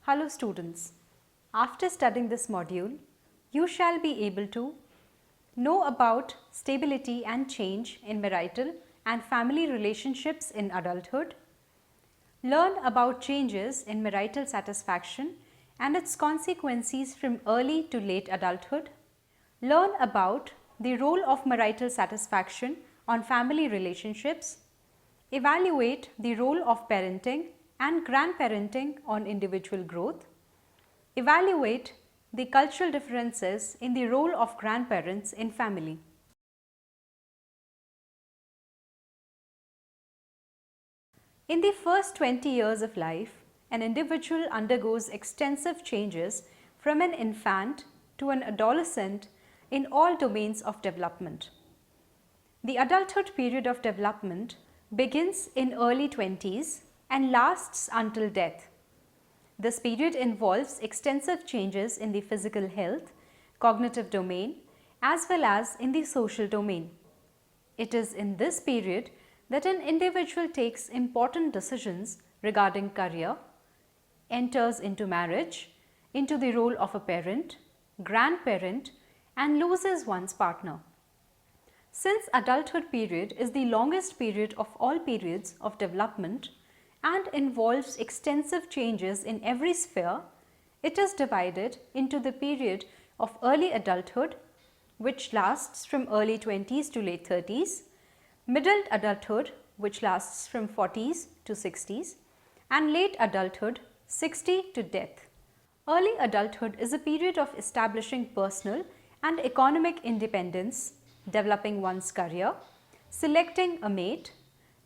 Hello students, after studying this module, you shall be able to know about stability and change in marital and family relationships in adulthood, learn about changes in marital satisfaction and its consequences from early to late adulthood, learn about the role of marital satisfaction on family relationships, evaluate the role of parenting and grandparenting on individual growth, evaluate the cultural differences in the role of grandparents in family. In the first 20 years of life, an individual undergoes extensive changes from an infant to an adolescent in all domains of development. The adulthood period of development begins in early 20s and lasts until death. This period involves extensive changes in the physical health, cognitive domain, as well as in the social domain. It is in this period that an individual takes important decisions regarding career, enters into marriage, into the role of a parent, grandparent, and loses one's partner. Since adulthood period is the longest period of all periods of development and involves extensive changes in every sphere, it is divided into the period of early adulthood, which lasts from early 20s to late 30s, middle adulthood, which lasts from 40s to 60s, and late adulthood, 60 to death. Early adulthood is a period of establishing personal and economic independence, developing one's career, selecting a mate,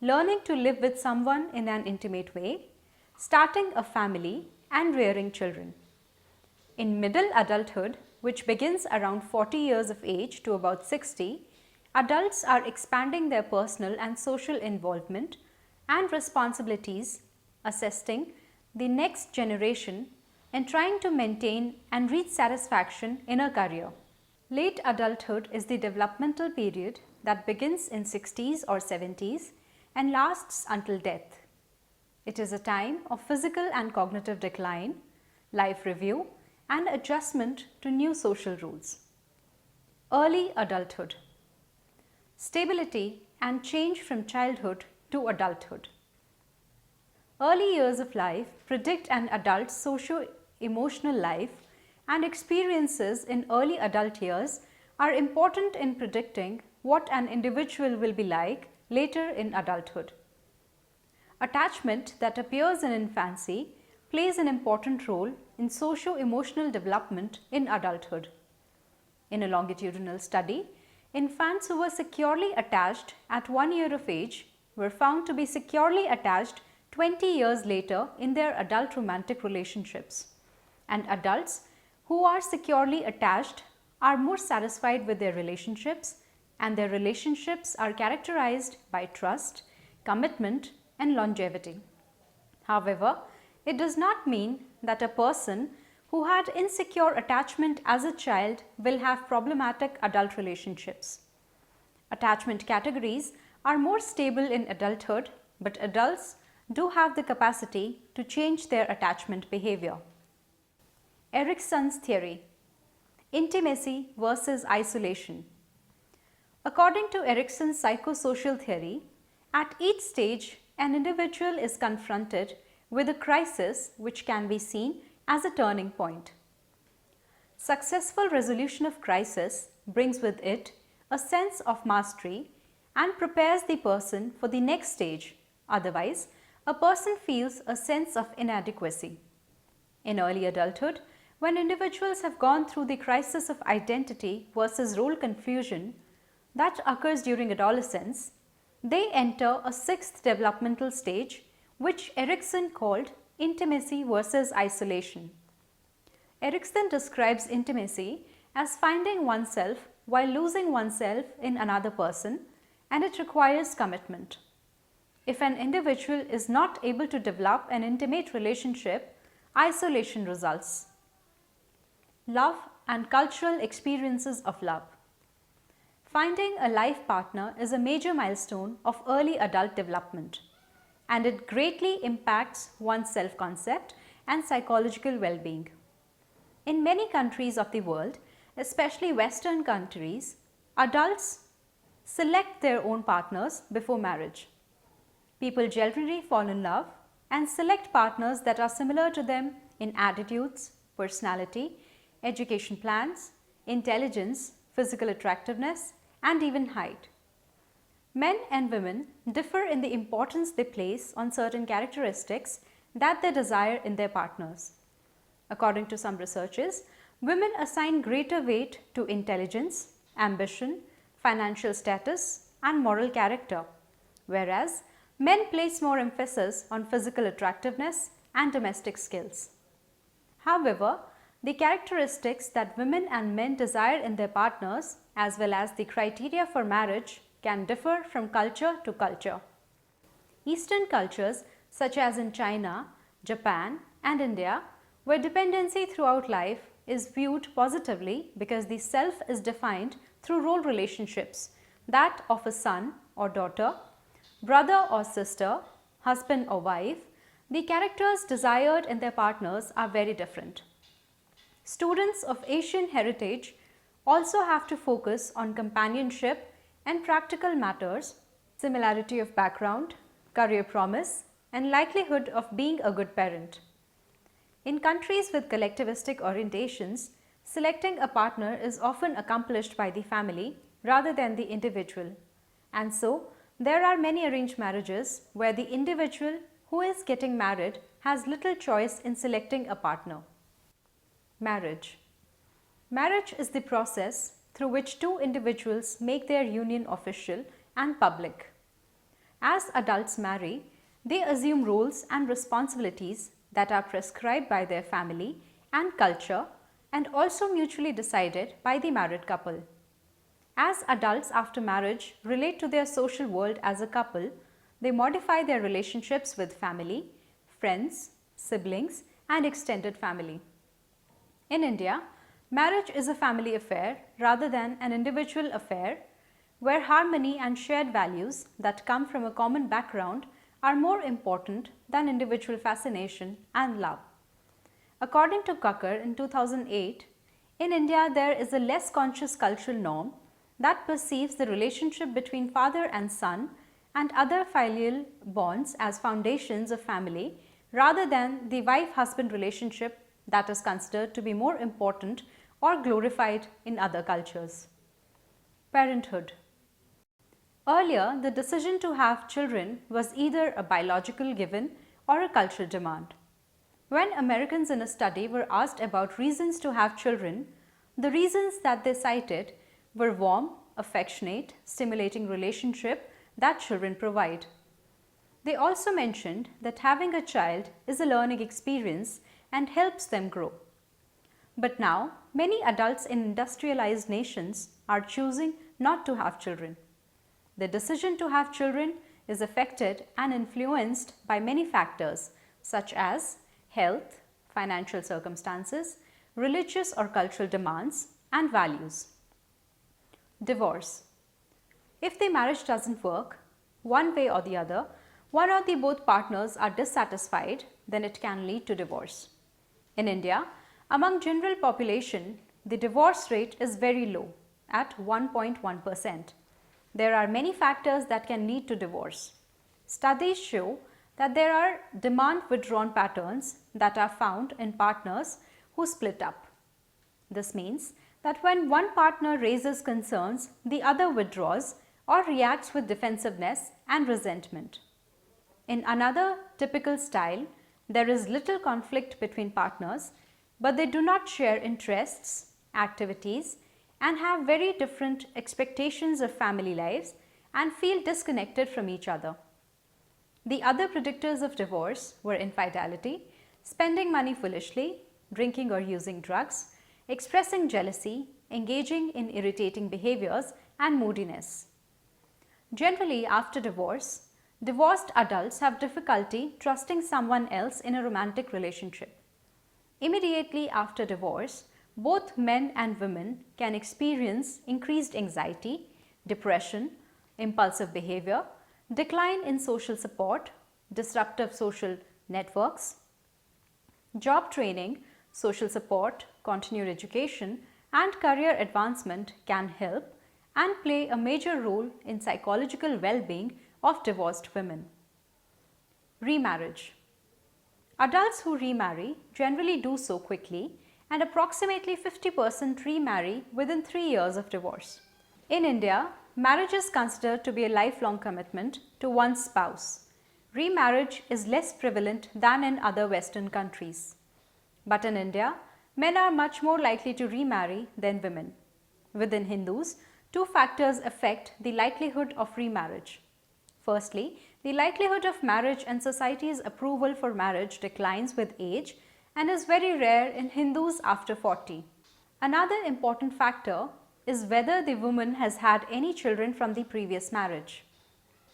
learning to live with someone in an intimate way, starting a family and rearing children. In middle adulthood, which begins around 40 years of age to about 60, adults are expanding their personal and social involvement and responsibilities, assisting the next generation and trying to maintain and reach satisfaction in a career. Late adulthood is the developmental period that begins in 60s or 70s and lasts until death. It is a time of physical and cognitive decline, life review, and adjustment to new social rules. Early adulthood. Stability and change from childhood to adulthood. Early years of life predict an adult's socio-emotional life, and experiences in early adult years are important in predicting what an individual will be like later in adulthood. Attachment that appears in infancy plays an important role in socio-emotional development in adulthood. In a longitudinal study, infants who were securely attached at 1 year of age were found to be securely attached 20 years later in their adult romantic relationships, and adults who are securely attached are more satisfied with their relationships, and their relationships are characterized by trust, commitment, and longevity. However, it does not mean that a person who had insecure attachment as a child will have problematic adult relationships. Attachment categories are more stable in adulthood, but adults do have the capacity to change their attachment behavior. Erikson's theory, intimacy versus isolation. According to Erikson's psychosocial theory, at each stage an individual is confronted with a crisis which can be seen as a turning point. Successful resolution of crisis brings with it a sense of mastery and prepares the person for the next stage. Otherwise, a person feels a sense of inadequacy. In early adulthood, when individuals have gone through the crisis of identity versus role confusion that occurs during adolescence, they enter a sixth developmental stage, which Erikson called intimacy versus isolation. Erikson describes intimacy as finding oneself while losing oneself in another person, and it requires commitment. If an individual is not able to develop an intimate relationship, isolation results. Love and cultural experiences of love. Finding a life partner is a major milestone of early adult development, and it greatly impacts one's self-concept and psychological well-being. In many countries of the world, especially Western countries, adults select their own partners before marriage. People generally fall in love and select partners that are similar to them in attitudes, personality, education plans, intelligence, physical attractiveness, and even height. Men and women differ in the importance they place on certain characteristics that they desire in their partners. According to some researches, women assign greater weight to intelligence, ambition, financial status, and moral character, whereas men place more emphasis on physical attractiveness and domestic skills. However, the characteristics that women and men desire in their partners, as well as the criteria for marriage, can differ from culture to culture. Eastern cultures, such as in China, Japan, and India, where dependency throughout life is viewed positively because the self is defined through role relationships, that of a son or daughter, brother or sister, husband or wife, the characters desired in their partners are very different. Students of Asian heritage also have to focus on companionship and practical matters, similarity of background, career promise, and likelihood of being a good parent. In countries with collectivistic orientations, selecting a partner is often accomplished by the family rather than the individual, and so there are many arranged marriages where the individual who is getting married has little choice in selecting a partner. Marriage. Marriage is the process through which two individuals make their union official and public. As adults marry, they assume roles and responsibilities that are prescribed by their family and culture and also mutually decided by the married couple. As adults after marriage relate to their social world as a couple, they modify their relationships with family, friends, siblings, and extended family. In India, marriage is a family affair rather than an individual affair, where harmony and shared values that come from a common background are more important than individual fascination and love. According to Kakkar in 2008, in India there is a less conscious cultural norm that perceives the relationship between father and son and other filial bonds as foundations of family rather than the wife-husband relationship that is considered to be more important or glorified in other cultures. Parenthood. Earlier, the decision to have children was either a biological given or a cultural demand. When Americans in a study were asked about reasons to have children, the reasons that they cited were warm, affectionate, stimulating relationship that children provide. They also mentioned that having a child is a learning experience and helps them grow. But now, many adults in industrialized nations are choosing not to have children. The decision to have children is affected and influenced by many factors such as health, financial circumstances, religious or cultural demands, and values. Divorce. If the marriage doesn't work, one way or the other, one or the both partners are dissatisfied, then it can lead to divorce. In India, among general population, the divorce rate is very low at 1.1%. There are many factors that can lead to divorce. Studies show that there are demand withdrawn patterns that are found in partners who split up. This means that when one partner raises concerns, the other withdraws or reacts with defensiveness and resentment. In another typical style, there is little conflict between partners, but they do not share interests, activities, and have very different expectations of family lives and feel disconnected from each other. The other predictors of divorce were infidelity, spending money foolishly, drinking or using drugs, expressing jealousy, engaging in irritating behaviors, and moodiness. Generally, after divorce, divorced adults have difficulty trusting someone else in a romantic relationship. Immediately after divorce, both men and women can experience increased anxiety, depression, impulsive behavior, decline in social support, disruptive social networks, Job training, social support, continued education, and career advancement can help and play a major role in psychological well-being of divorced women. Remarriage. Adults who remarry generally do so quickly, and approximately 50% remarry within 3 years of divorce. In India, marriage is considered to be a lifelong commitment to one's spouse. Remarriage is less prevalent than in other Western countries. But in India, men are much more likely to remarry than women. Within Hindus, two factors affect the likelihood of remarriage. Firstly, the likelihood of marriage and society's approval for marriage declines with age and is very rare in Hindus after 40. Another important factor is whether the woman has had any children from the previous marriage.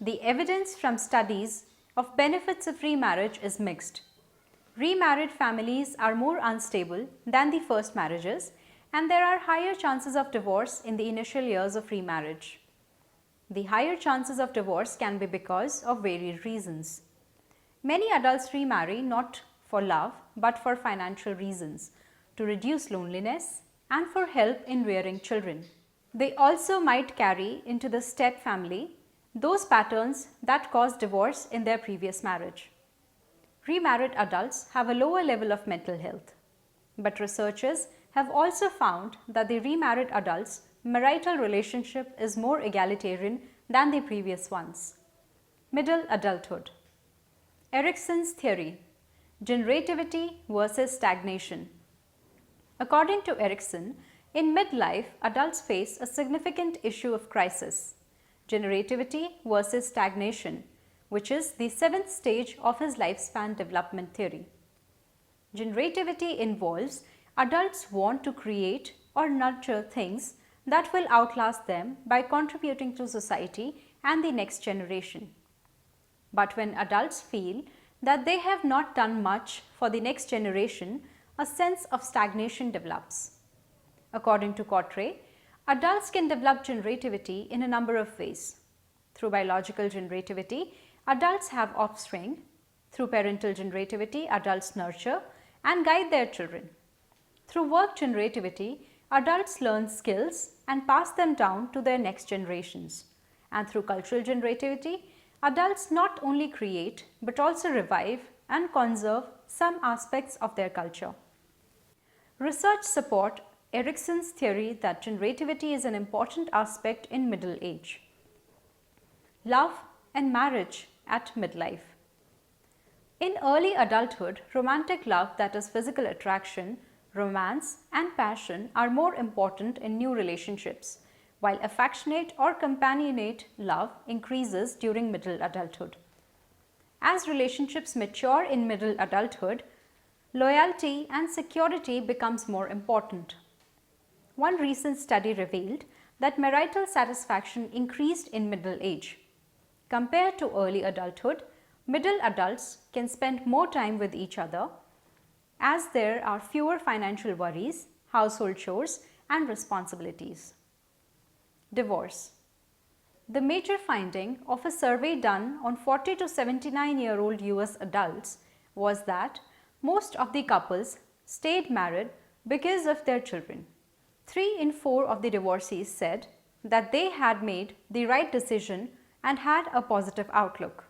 The evidence from studies of benefits of remarriage is mixed. Remarried families are more unstable than the first marriages, and there are higher chances of divorce in the initial years of remarriage. The higher chances of divorce can be because of varied reasons. Many adults remarry not for love but for financial reasons, to reduce loneliness and for help in rearing children. They also might carry into the step family those patterns that caused divorce in their previous marriage. Remarried adults have a lower level of mental health, but researchers have also found that the remarried adults' marital relationship is more egalitarian than the previous ones. Middle adulthood. Erikson's theory, generativity versus stagnation. According to Erikson, in midlife, adults face a significant issue of crisis, generativity versus stagnation, which is the 7th stage of his lifespan development theory. Generativity involves adults want to create or nurture things that will outlast them by contributing to society and the next generation. But when adults feel that they have not done much for the next generation, a sense of stagnation develops. According to Cottray, adults can develop generativity in a number of ways. Through biological generativity, adults have offspring. Through parental generativity, adults nurture and guide their children. Through work generativity, adults learn skills and pass them down to their next generations. And through cultural generativity, adults not only create but also revive and conserve some aspects of their culture. Research support Erikson's theory that generativity is an important aspect in middle age. Love and marriage at midlife. In early adulthood, romantic love, that is physical attraction, romance and passion, are more important in new relationships, while affectionate or companionate love increases during middle adulthood. As relationships mature in middle adulthood, loyalty and security becomes more important. One recent study revealed that marital satisfaction increased in middle age. Compared to early adulthood, middle adults can spend more time with each other as there are fewer financial worries, household chores and responsibilities. Divorce. The major finding of a survey done on 40 to 79-year-old US adults was that most of the couples stayed married because of their children. 3 in 4 of the divorcees said that they had made the right decision and had a positive outlook.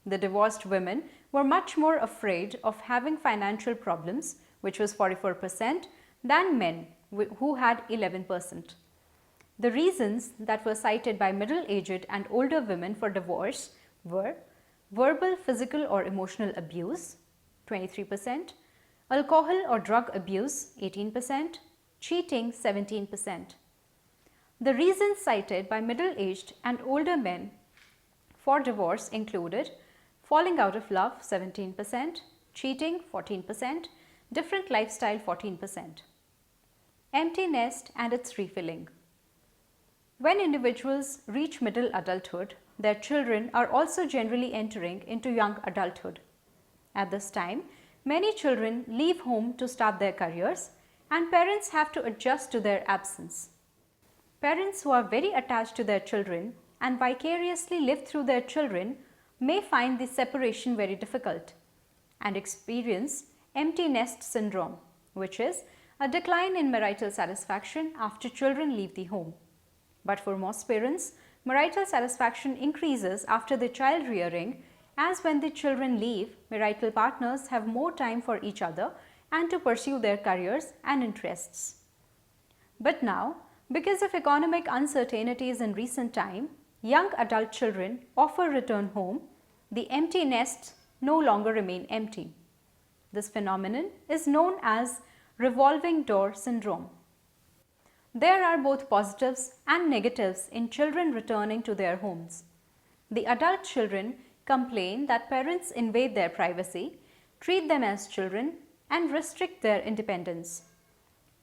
The divorced women were much more afraid of having financial problems, which was 44%, than men, who had 11%. The reasons that were cited by middle-aged and older women for divorce were verbal, physical or emotional abuse, 23%, alcohol or drug abuse, 18%, cheating, 17%. The reasons cited by middle-aged and older men for divorce included falling out of love, 17%, cheating, 14%, different lifestyle, 14%. Empty nest and its refilling. When individuals reach middle adulthood, their children are also generally entering into young adulthood. At this time, many children leave home to start their careers, and parents have to adjust to their absence. Parents who are very attached to their children and vicariously live through their children may find this separation very difficult and experience empty nest syndrome, which is a decline in marital satisfaction after children leave the home. But for most parents, marital satisfaction increases after the child rearing, as when the children leave, marital partners have more time for each other and to pursue their careers and interests. But now, because of economic uncertainties in recent time, young adult children often return home. The empty nests no longer remain empty. This phenomenon is known as revolving door syndrome. There are both positives and negatives in children returning to their homes. The adult children complain that parents invade their privacy, treat them as children, and restrict their independence.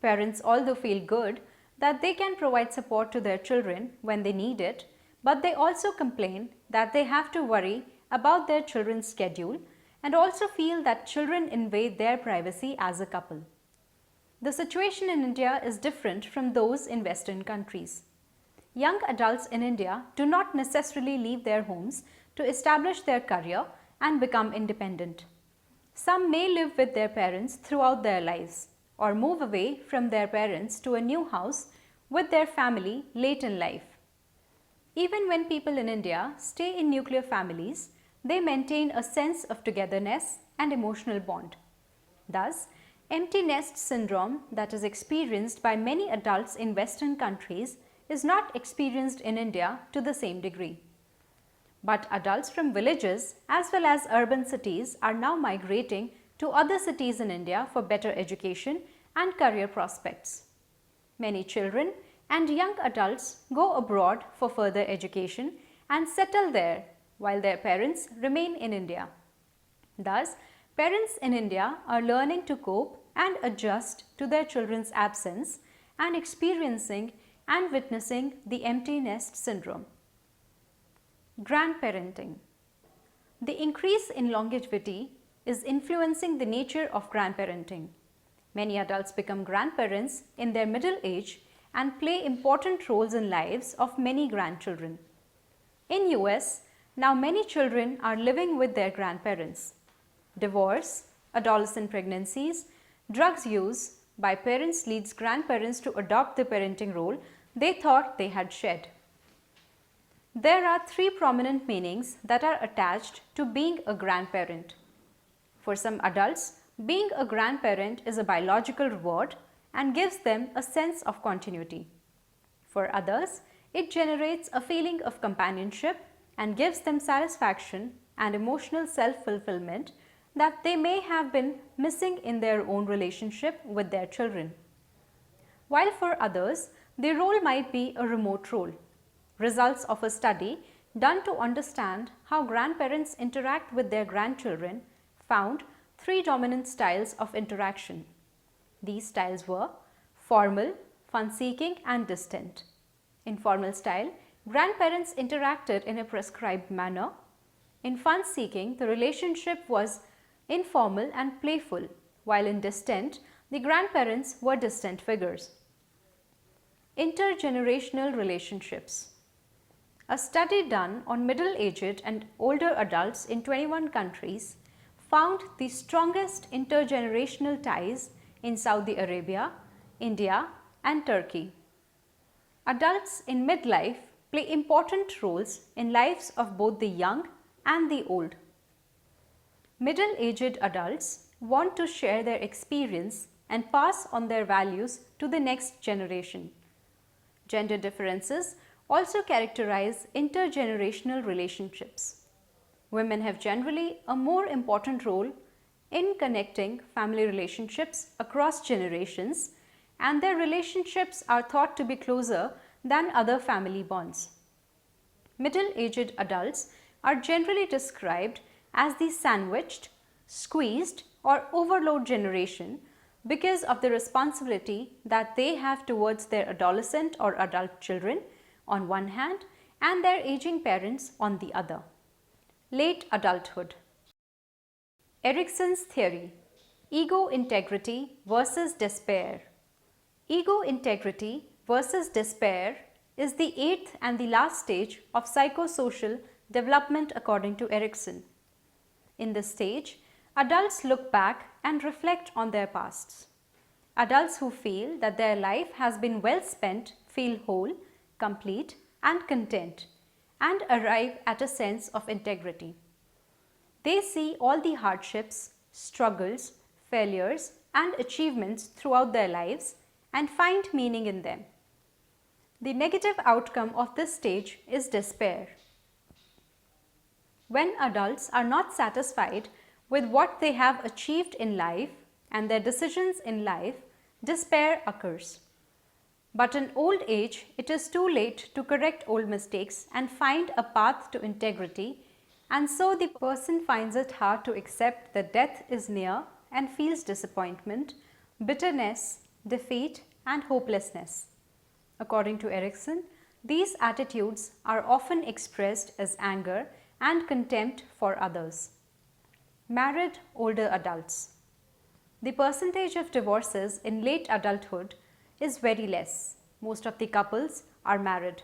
Parents although feel good that they can provide support to their children when they need it, but they also complain that they have to worry about their children's schedule and also feel that children invade their privacy as a couple. The situation in India is different from those in Western countries. Young adults in India do not necessarily leave their homes to establish their career and become independent. Some may live with their parents throughout their lives or move away from their parents to a new house with their family late in life. Even when people in India stay in nuclear families, they maintain a sense of togetherness and emotional bond. Thus, empty nest syndrome that is experienced by many adults in Western countries is not experienced in India to the same degree. But adults from villages as well as urban cities are now migrating to other cities in India for better education and career prospects. Many children and young adults go abroad for further education and settle there while their parents remain in India. Thus, parents in India are learning to cope and adjust to their children's absence and experiencing and witnessing the empty nest syndrome. Grandparenting. The increase in longevity is influencing the nature of grandparenting. Many adults become grandparents in their middle age and play important roles in lives of many grandchildren. In US, now many children are living with their grandparents. Divorce, adolescent pregnancies, drugs use by parents leads grandparents to adopt the parenting role they thought they had shed. There are three prominent meanings that are attached to being a grandparent. For some adults, being a grandparent is a biological reward and gives them a sense of continuity. For others, it generates a feeling of companionship and gives them satisfaction and emotional self-fulfillment that they may have been missing in their own relationship with their children. While for others, the role might be a remote role. Results of a study done to understand how grandparents interact with their grandchildren found three dominant styles of interaction. These styles were formal, fun-seeking and distant. In formal style, grandparents interacted in a prescribed manner. In fun-seeking, the relationship was informal and playful, while in distant, the grandparents were distant figures. Intergenerational relationships. A study done on middle-aged and older adults in 21 countries found the strongest intergenerational ties in Saudi Arabia, India and Turkey. Adults in midlife play important roles in lives of both the young and the old. Middle-aged adults want to share their experience and pass on their values to the next generation. Gender differences also characterize intergenerational relationships. Women have generally a more important role in connecting family relationships across generations, and their relationships are thought to be closer than other family bonds. Middle-aged adults are generally described as the sandwiched, squeezed or overload generation because of the responsibility that they have towards their adolescent or adult children on one hand and their aging parents on the other. Late adulthood. Erikson's theory, ego integrity versus despair. Ego integrity versus despair is the eighth and the last stage of psychosocial development according to Erikson. In this stage, adults look back and reflect on their pasts. Adults who feel that their life has been well spent feel whole, complete and content, and arrive at a sense of integrity. They see all the hardships, struggles, failures and achievements throughout their lives and find meaning in them. The negative outcome of this stage is despair. When adults are not satisfied with what they have achieved in life and their decisions in life, despair occurs. But in old age, it is too late to correct old mistakes and find a path to integrity, and so the person finds it hard to accept that death is near and feels disappointment, bitterness, defeat and hopelessness. According to Erikson, these attitudes are often expressed as anger and contempt for others. Married older adults. The percentage of divorces in late adulthood is very less. Most of the couples are married.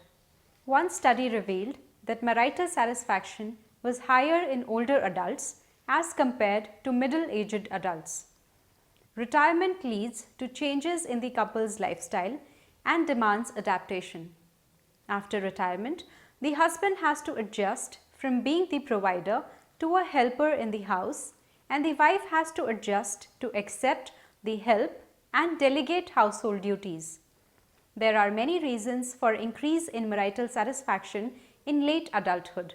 One study revealed that marital satisfaction was higher in older adults as compared to middle-aged adults. Retirement leads to changes in the couple's lifestyle and demands adaptation. After retirement, the husband has to adjust from being the provider to a helper in the house, and the wife has to adjust to accept the help and delegate household duties. There are many reasons for increase in marital satisfaction in late adulthood.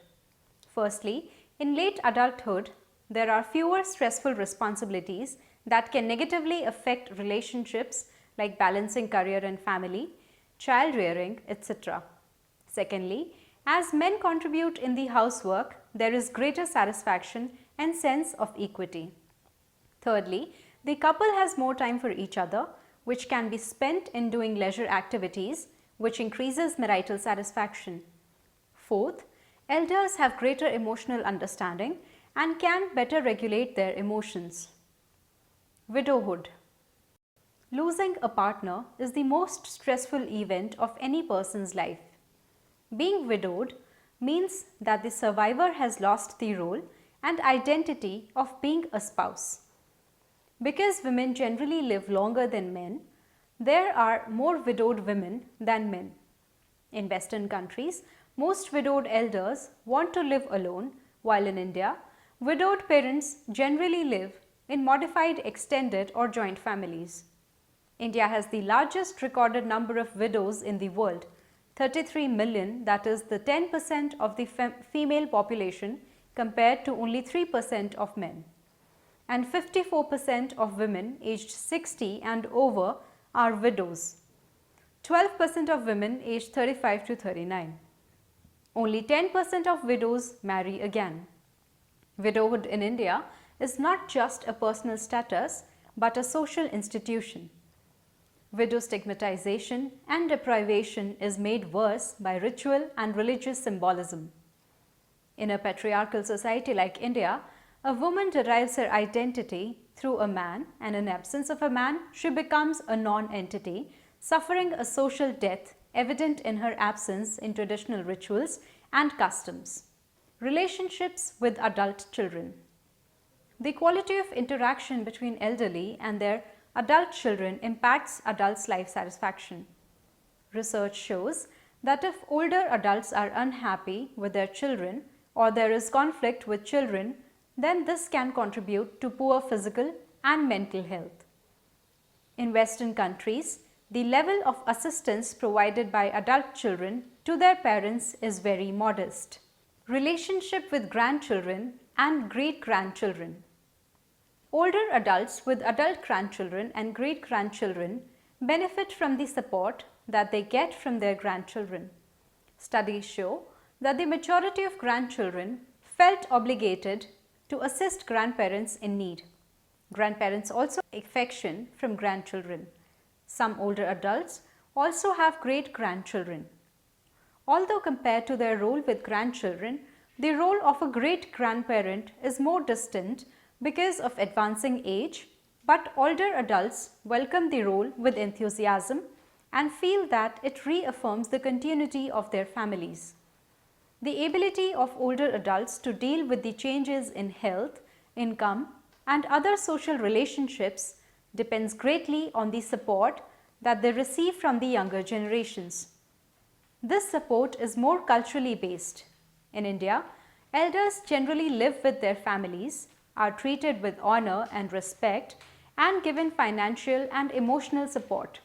Firstly, in late adulthood, there are fewer stressful responsibilities that can negatively affect relationships like balancing career and family, child rearing, etc. Secondly, as men contribute in the housework, there is greater satisfaction and sense of equity. Thirdly, the couple has more time for each other, which can be spent in doing leisure activities, which increases marital satisfaction. Fourth, elders have greater emotional understanding and can better regulate their emotions. Widowhood. Losing a partner is the most stressful event of any person's life. Being widowed means that the survivor has lost the role and identity of being a spouse. Because women generally live longer than men, there are more widowed women than men. In Western countries, most widowed elders want to live alone, while in India, widowed parents generally live in modified extended or joint families. India has the largest recorded number of widows in the world, 33 million, that is the 10% of the female population compared to only 3% of men. And 54% of women aged 60 and over are widows. 12% of women aged 35 to 39. Only 10% of widows marry again. Widowhood in India is not just a personal status but a social institution. Widow stigmatization and deprivation is made worse by ritual and religious symbolism. In a patriarchal society like India, a woman derives her identity through a man, and in absence of a man, she becomes a non-entity, suffering a social death evident in her absence in traditional rituals and customs. Relationships with adult children. The quality of interaction between elderly and their adult children impacts adults' life satisfaction. Research shows that if older adults are unhappy with their children or there is conflict with children, then this can contribute to poor physical and mental health. In Western countries, the level of assistance provided by adult children to their parents is very modest. Relationship with grandchildren and great-grandchildren. Older adults with adult grandchildren and great-grandchildren benefit from the support that they get from their grandchildren. Studies show that the majority of grandchildren felt obligated to assist grandparents in need. Grandparents also get affection from grandchildren. Some older adults also have great-grandchildren. Although compared to their role with grandchildren, the role of a great-grandparent is more distant because of advancing age, but older adults welcome the role with enthusiasm and feel that it reaffirms the continuity of their families. The ability of older adults to deal with the changes in health, income, and other social relationships depends greatly on the support that they receive from the younger generations. This support is more culturally based. In India, elders generally live with their families, are treated with honor and respect, and given financial and emotional support.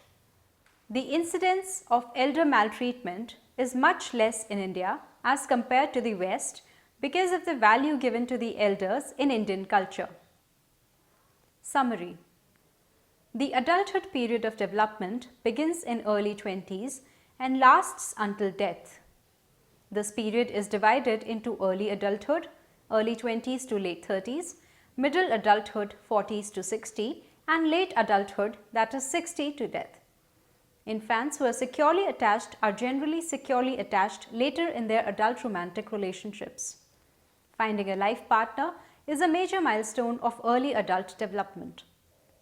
The incidence of elder maltreatment is much less in India as compared to the West because of the value given to the elders in Indian culture. Summary: the adulthood period of development begins in early 20s and lasts until death. This period is divided into early adulthood, early 20s to late 30s, middle adulthood 40s to 60, and late adulthood, that is 60 to death. Infants who are securely attached are generally securely attached later in their adult romantic relationships. Finding a life partner is a major milestone of early adult development.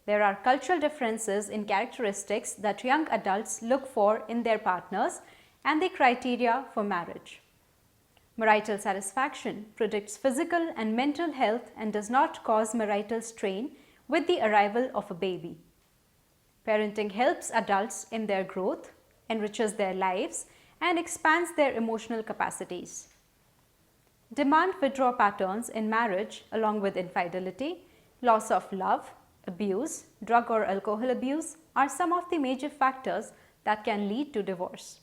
There are cultural differences in characteristics that young adults look for in their partners and the criteria for marriage. Marital satisfaction predicts physical and mental health and does not cause marital strain with the arrival of a baby. Parenting helps adults in their growth, enriches their lives, and expands their emotional capacities. Demand-withdraw patterns in marriage, along with infidelity, loss of love, abuse, drug or alcohol abuse, are some of the major factors that can lead to divorce.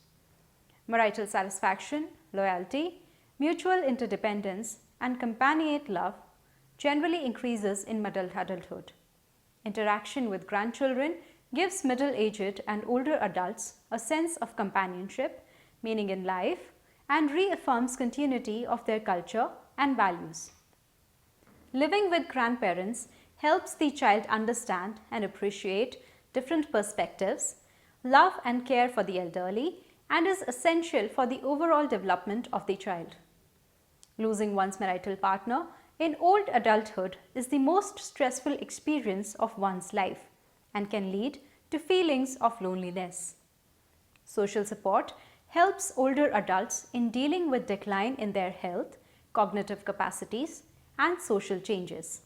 Marital satisfaction, loyalty, mutual interdependence, and companionate love generally increases in middle adulthood. Interaction with grandchildren gives middle-aged and older adults a sense of companionship, meaning in life, and reaffirms continuity of their culture and values. Living with grandparents helps the child understand and appreciate different perspectives, love and care for the elderly, and is essential for the overall development of the child. Losing one's marital partner in old adulthood is the most stressful experience of one's life and can lead to feelings of loneliness. Social support helps older adults in dealing with decline in their health, cognitive capacities, and social changes.